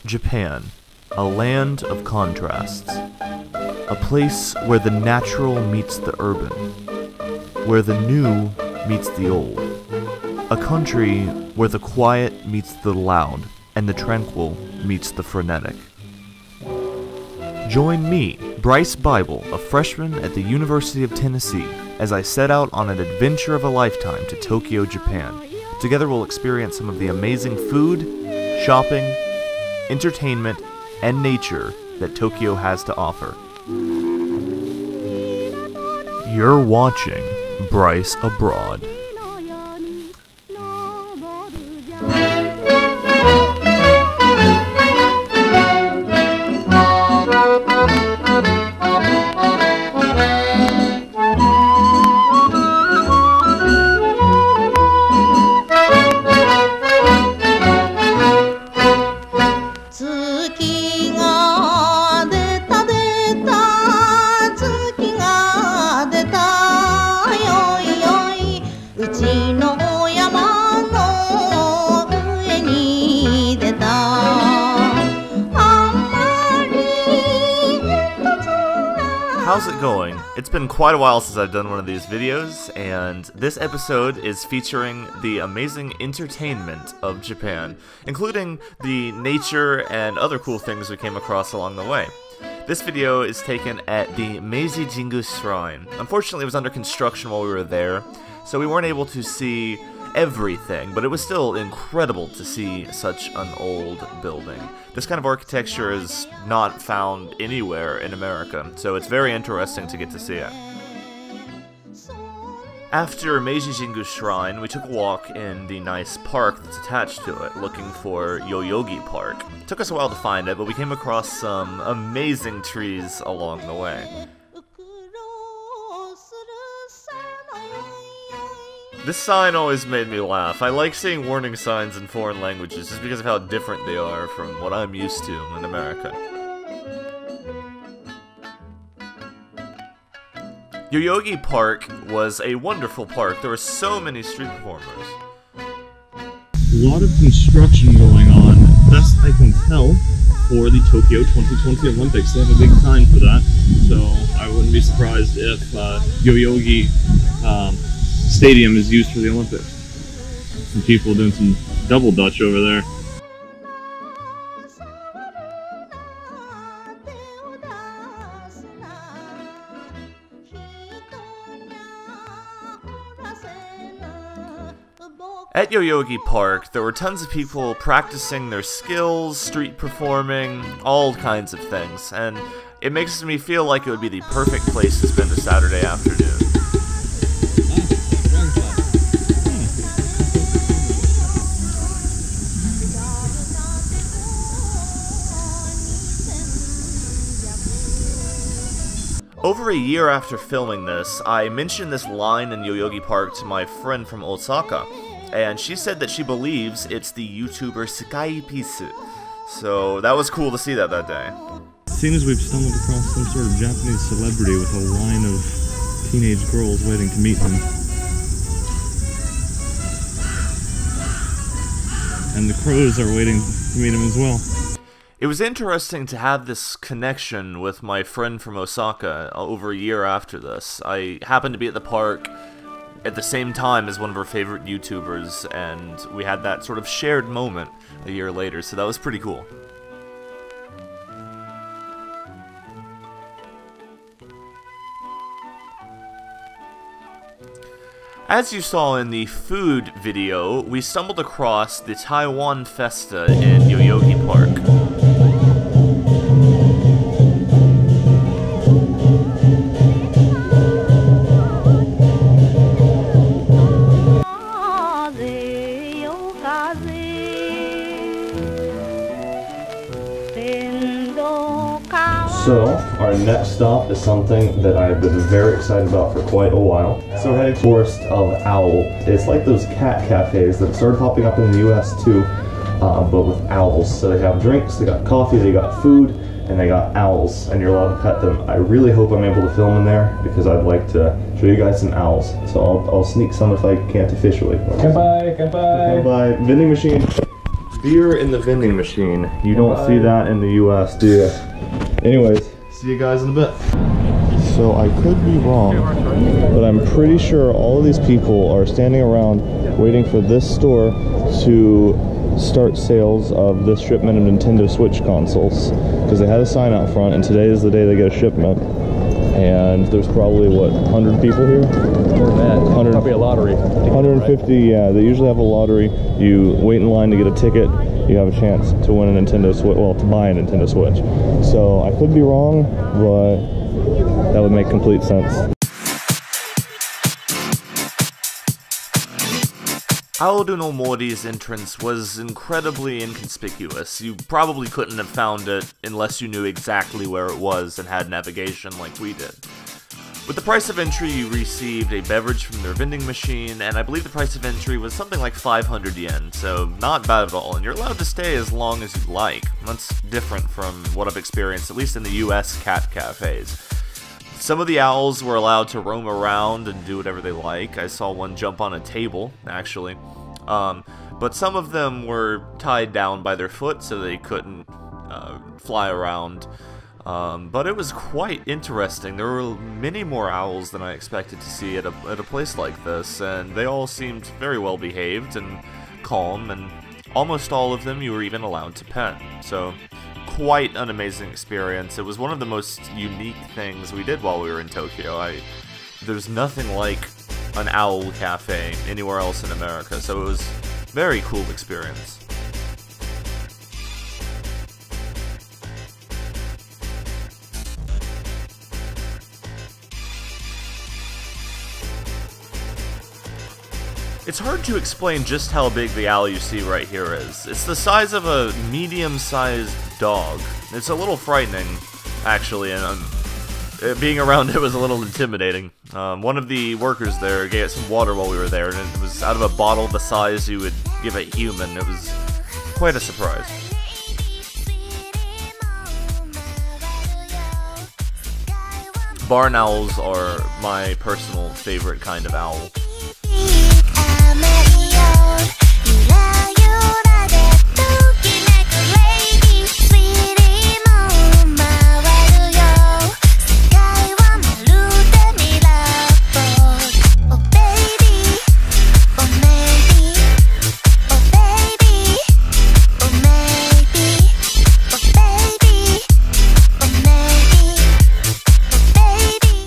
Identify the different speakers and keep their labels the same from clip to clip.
Speaker 1: Japan, a land of contrasts. A place where the natural meets the urban, where the new meets the old. A country where the quiet meets the loud, and the tranquil meets the frenetic. Join me, Bryce Bible, a freshman at the University of Tennessee, as I set out on an adventure of a lifetime to Tokyo, Japan. Together we'll experience some of the amazing food, shopping, entertainment, and nature that Tokyo has to offer. You're watching Bryce Abroad. How's it going? It's been quite a while since I've done one of these videos, and this episode is featuring the amazing entertainment of Japan, including the nature and other cool things we came across along the way. This video is taken at the Meiji Jingu Shrine. Unfortunately, it was under construction while we were there, so we weren't able to see everything, but it was still incredible to see such an old building. This kind of architecture is not found anywhere in America, so it's very interesting to get to see it. After Meiji Jingu Shrine, we took a walk in the nice park that's attached to it, looking for Yoyogi Park. It took us a while to find it, but we came across some amazing trees along the way. This sign always made me laugh. I like seeing warning signs in foreign languages just because of how different they are from what I'm used to in America. Yoyogi Park was a wonderful park. There were so many street performers.
Speaker 2: A lot of construction going on, best I can tell, for the Tokyo 2020 Olympics. They have a big sign for that, so I wouldn't be surprised if Yoyogi Stadium is used for the Olympics. Some people doing some double dutch over there.
Speaker 1: At Yoyogi Park, there were tons of people practicing their skills, street performing, all kinds of things, and it makes me feel like it would be the perfect place to spend a Saturday afternoon. Over a year after filming this, I mentioned this line in Yoyogi Park to my friend from Osaka, and she said that she believes it's the YouTuber Sky Peace. So that was cool to see that day.
Speaker 2: Seeing as we've stumbled across some sort of Japanese celebrity with a line of teenage girls waiting to meet him. And the crows are waiting to meet him as well.
Speaker 1: It was interesting to have this connection with my friend from Osaka over a year after this. I happened to be at the park at the same time as one of our favorite YouTubers, and we had that sort of shared moment a year later, so that was pretty cool. As you saw in the food video, we stumbled across the Taiwan Festa in Yoyogi Park.
Speaker 3: So, our next stop is something that I've been very excited about for quite a while. So we're heading to Forest of Owl. It's like those cat cafes that started popping up in the US too, but with owls. So they have drinks, they got coffee, they got food, and they got owls, and you're allowed to pet them. I really hope I'm able to film in there because I'd like to show you guys some owls. So I'll sneak some if I can't officially.
Speaker 4: Kanpai, kanpai.
Speaker 3: Kanpai. Vending machine. beer in the vending machine. You don't see that in the US, do you? Anyways, see you guys in a bit. So I could be wrong, but I'm pretty sure all of these people are standing around waiting for this store to start sales of this shipment of Nintendo Switch consoles, because they had a sign out front, and today is the day they get a shipment. And there's probably, what, 100 people here?
Speaker 4: More than that.
Speaker 3: 100,
Speaker 4: probably a lottery.
Speaker 3: 150, yeah. They usually have a lottery. You wait in line to get a ticket. You have a chance to win a Nintendo Switch, well, to buy a Nintendo Switch. So I could be wrong, but that would make complete sense.
Speaker 1: Owl do no Mori's entrance was incredibly inconspicuous. You probably couldn't have found it unless you knew exactly where it was and had navigation like we did. With the price of entry, you received a beverage from their vending machine, and I believe the price of entry was something like 500 yen, so not bad at all, and you're allowed to stay as long as you like. That's different from what I've experienced, at least in the US cat cafes. Some of the owls were allowed to roam around and do whatever they like. I saw one jump on a table, actually. But some of them were tied down by their foot so they couldn't fly around. But it was quite interesting. There were many more owls than I expected to see at a place like this, and they all seemed very well behaved and calm, and almost all of them you were even allowed to pet. So, quite an amazing experience. It was one of the most unique things we did while we were in Tokyo. There's nothing like an owl cafe anywhere else in America, so it was a very cool experience. It's hard to explain just how big the owl you see right here is. It's the size of a medium-sized dog. It's a little frightening, actually, and being around it was a little intimidating. One of the workers there gave it some water while we were there, and it was out of a bottle the size you would give a human. It was quite a surprise. Barn owls are my personal favorite kind of owl.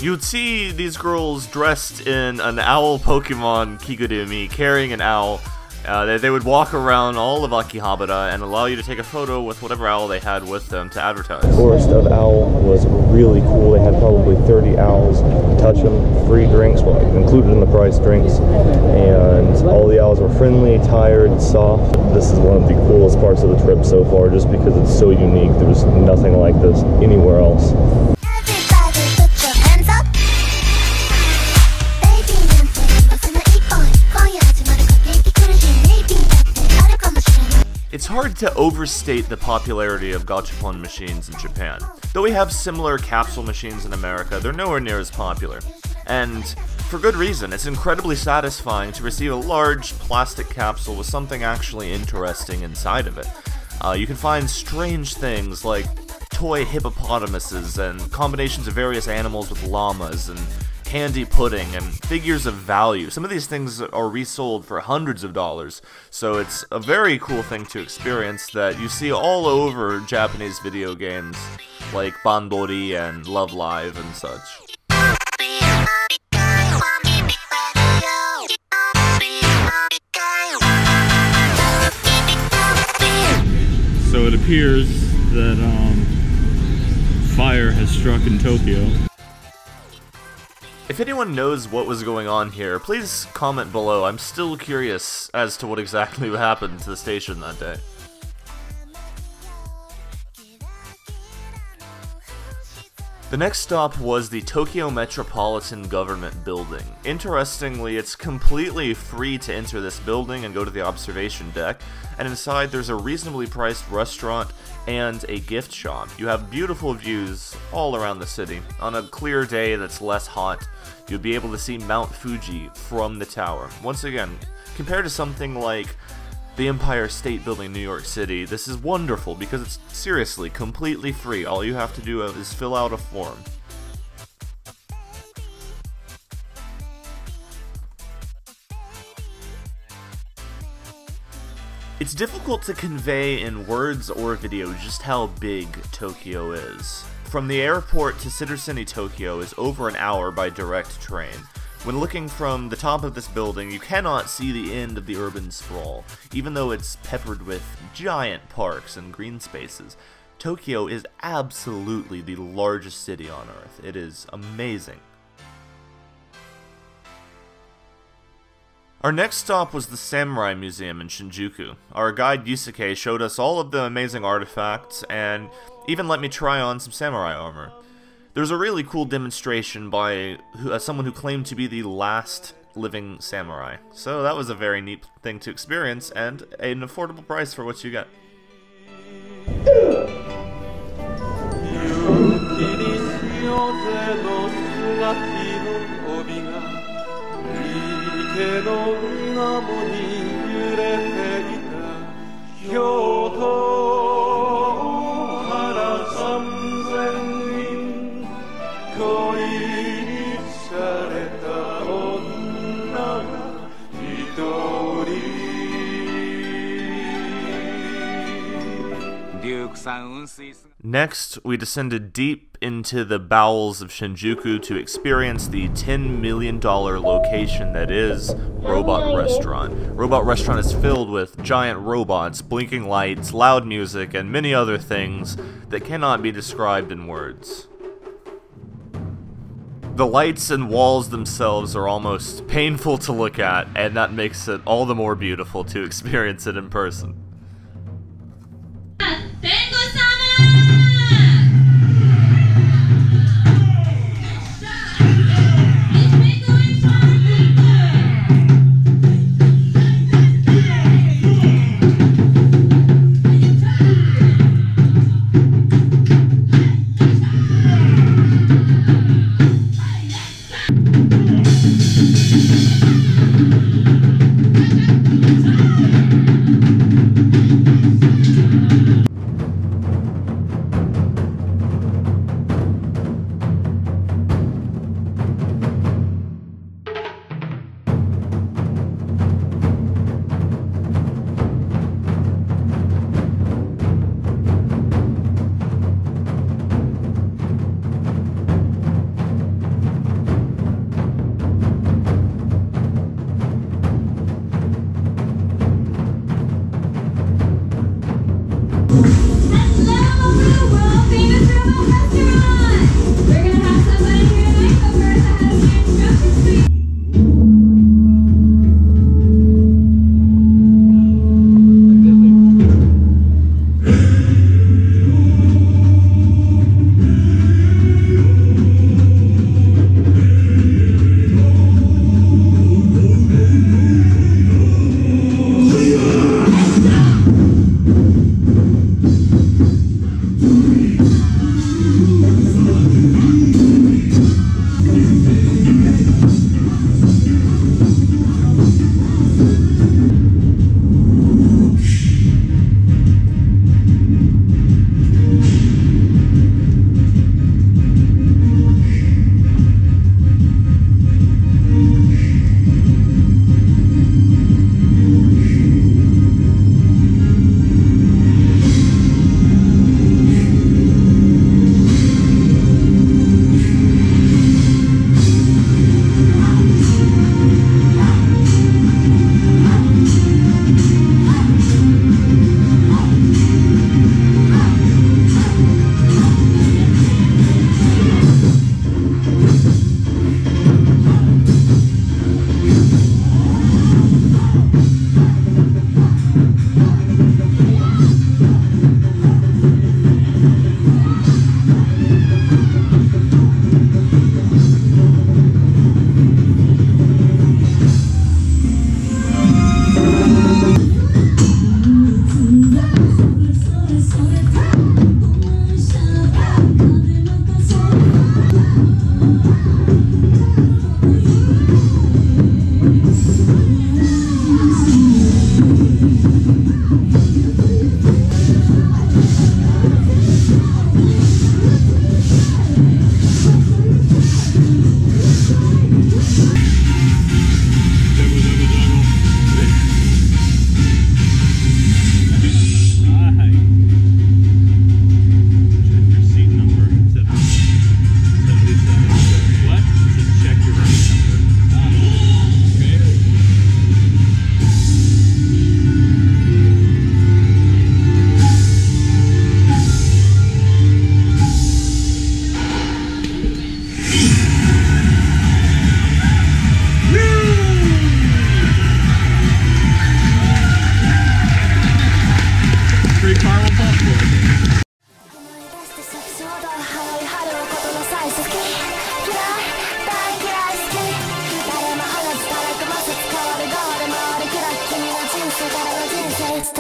Speaker 1: You'd see these girls dressed in an owl Pokemon Kigurumi, carrying an owl. They would walk around all of Akihabara and allow you to take a photo with whatever owl they had with them to advertise.
Speaker 3: The forest of owl was really cool. They had probably 30 owls. Touch them, free drinks, well, included in the price drinks. And all the owls were friendly, tired, soft. This is one of the coolest parts of the trip so far, just because it's so unique. There was nothing like this anywhere else.
Speaker 1: It's hard to overstate the popularity of gachapon machines in Japan. Though we have similar capsule machines in America, they're nowhere near as popular. And for good reason. It's incredibly satisfying to receive a large plastic capsule with something actually interesting inside of it. You can find strange things like toy hippopotamuses and combinations of various animals with llamas and candy pudding and figures of value. Some of these things are resold for hundreds of dollars, so it's a very cool thing to experience that you see all over Japanese video games like Bandori and Love Live and such.
Speaker 2: So it appears that fire has struck in Tokyo.
Speaker 1: If anyone knows what was going on here, please comment below. I'm still curious as to what exactly happened to the station that day. The next stop was the Tokyo Metropolitan Government Building. Interestingly, it's completely free to enter this building and go to the observation deck, and inside there's a reasonably priced restaurant and a gift shop. You have beautiful views all around the city. On a clear day that's less hot, you'll be able to see Mount Fuji from the tower. Once again, compared to something like the Empire State Building in New York City, this is wonderful because it's seriously completely free. All you have to do is fill out a form. It's difficult to convey in words or video just how big Tokyo is. From the airport to City, Tokyo is over an hour by direct train. When looking from the top of this building, you cannot see the end of the urban sprawl. Even though it's peppered with giant parks and green spaces, Tokyo is absolutely the largest city on Earth. It is amazing. Our next stop was the Samurai Museum in Shinjuku. Our guide Yusuke showed us all of the amazing artifacts and even let me try on some samurai armor. There's a really cool demonstration by someone who claimed to be the last living samurai. So that was a very neat thing to experience and an affordable price for what you get. Next, we descended deep into the bowels of Shinjuku to experience the $10 million location that is Robot Restaurant. Robot Restaurant is filled with giant robots, blinking lights, loud music, and many other things that cannot be described in words. The lights and walls themselves are almost painful to look at, and that makes it all the more beautiful to experience it in person.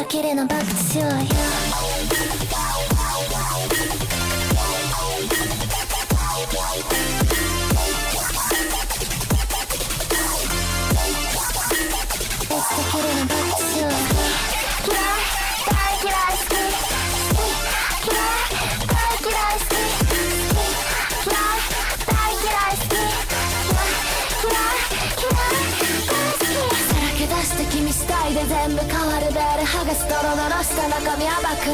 Speaker 4: 綺麗なバックしようよ君次第で全部変わるベール剥がす泥のろした中身暴く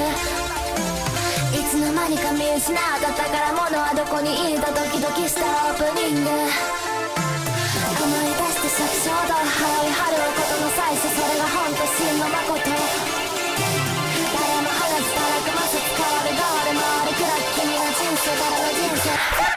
Speaker 4: いつの間にか見失った宝物はどこにいたドキドキしたオープニング思い出して作詞踊る払い春うことの最初それが本当真の誠誰も話すたらくませ変わる変わる回るくらい君の人生誰の人生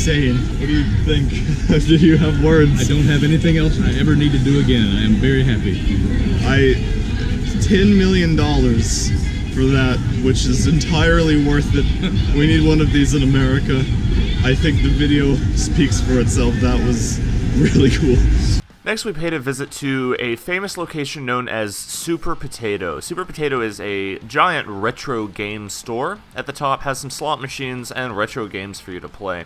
Speaker 2: Insane. What do you think? Do you have words?
Speaker 5: I don't have anything else I ever need to do again. I am very happy.
Speaker 2: $10 million for that, which is entirely worth it. We need one of these in America. I think the video speaks for itself. That was really cool.
Speaker 1: Next, we paid a visit to a famous location known as Super Potato. Super Potato is a giant retro game store. At the top has some slot machines and retro games for you to play.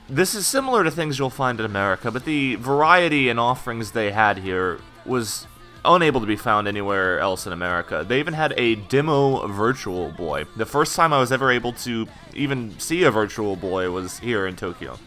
Speaker 1: This is similar to things you'll find in America, but the variety and offerings they had here was unable to be found anywhere else in America. They even had a demo Virtual Boy. The first time I was ever able to even see a Virtual Boy was here in Tokyo.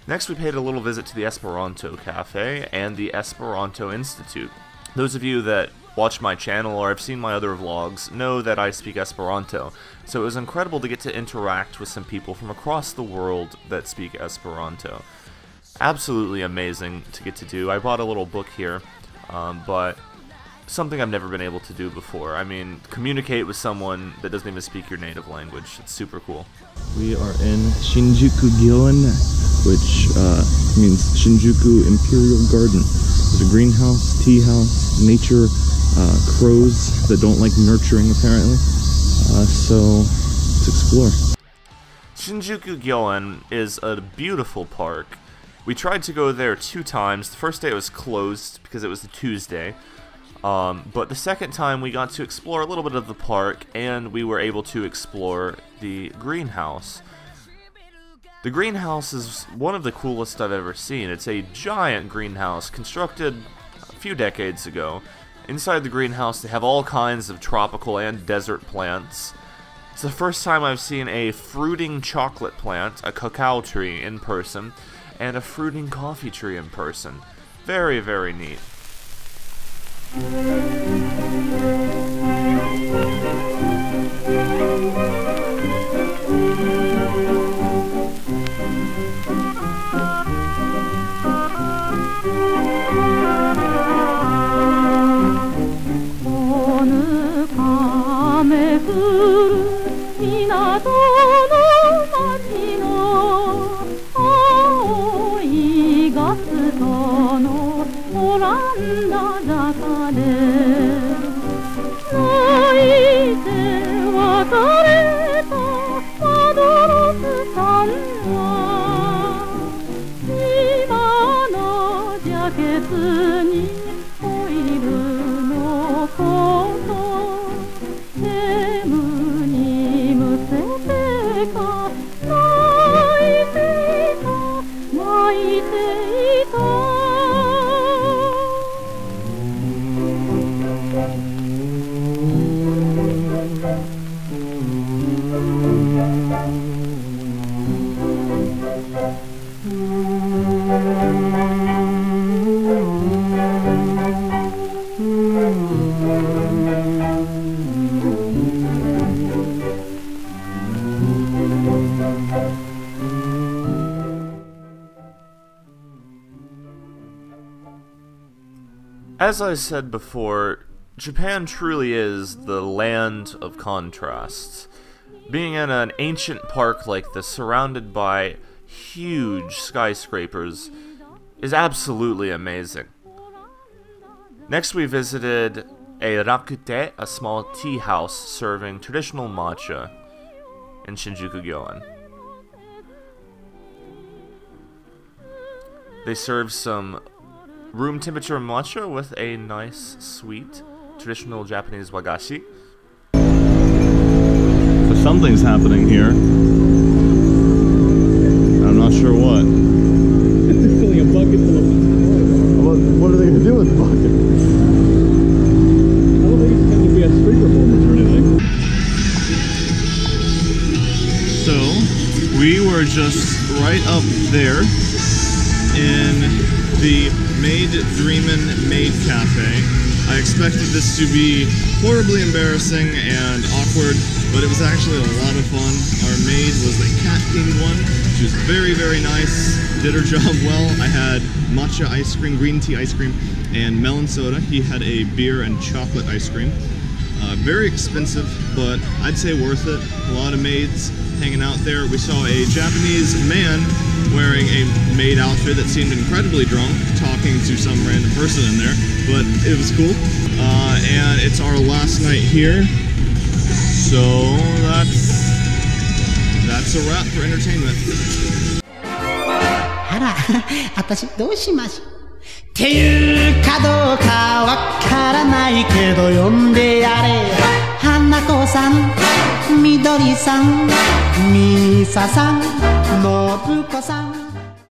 Speaker 1: Next, we paid a little visit to the Esperanto Cafe and the Esperanto Institute. Those of you that watch my channel or have seen my other vlogs know that I speak Esperanto, so it was incredible to get to interact with some people from across the world that speak Esperanto. Absolutely amazing to get to do. I bought a little book here, but something I've never been able to do before. I mean, communicate with someone that doesn't even speak your native language. It's super cool.
Speaker 2: We are in Shinjuku Gyoen, which means Shinjuku Imperial Garden. There's a greenhouse, tea house, nature, crows that don't like nurturing apparently. So let's explore.
Speaker 1: Shinjuku Gyoen is a beautiful park. We tried to go there 2 times. The first day it was closed because it was a Tuesday. But the second time we got to explore a little bit of the park, and we were able to explore the greenhouse. The greenhouse is one of the coolest I've ever seen. It's a giant greenhouse constructed a few decades ago. Inside the greenhouse they have all kinds of tropical and desert plants. It's the first time I've seen a fruiting chocolate plant, a cacao tree in person, and a fruiting coffee tree in person. Very, very neat. As I said before, Japan truly is the land of contrasts. Being in an ancient park like this, surrounded by huge skyscrapers, is absolutely amazing. Next we visited a rakute, a small tea house serving traditional matcha in Shinjuku Gyoen. They serve some room temperature matcha with a nice, sweet, traditional Japanese wagashi.
Speaker 2: So something's happening here. I'm not sure what.
Speaker 5: They're filling a bucket full of water.
Speaker 2: What are they going to do with the bucket?
Speaker 5: I don't think it's going to be a street performance or anything.
Speaker 2: So, we were just right up there in the Maid Dreamin' Maid Cafe. I expected this to be horribly embarrassing and awkward, but it was actually a lot of fun. Our maid was a cat-themed one. She was very, very nice, did her job well. I had matcha ice cream, green tea ice cream, and melon soda. He had a beer and chocolate ice cream. Very expensive, but I'd say worth it. A lot of maids hanging out there. We saw a Japanese man wearing a maid outfit that seemed incredibly drunk, talking to some random person in there, but it was cool. And it's our last night here, so that's a wrap for entertainment.
Speaker 6: あら、私どうしましょうっていうかどうかわからないけど呼んでやれ花子さん、みどりさん、みささん、のぶこさん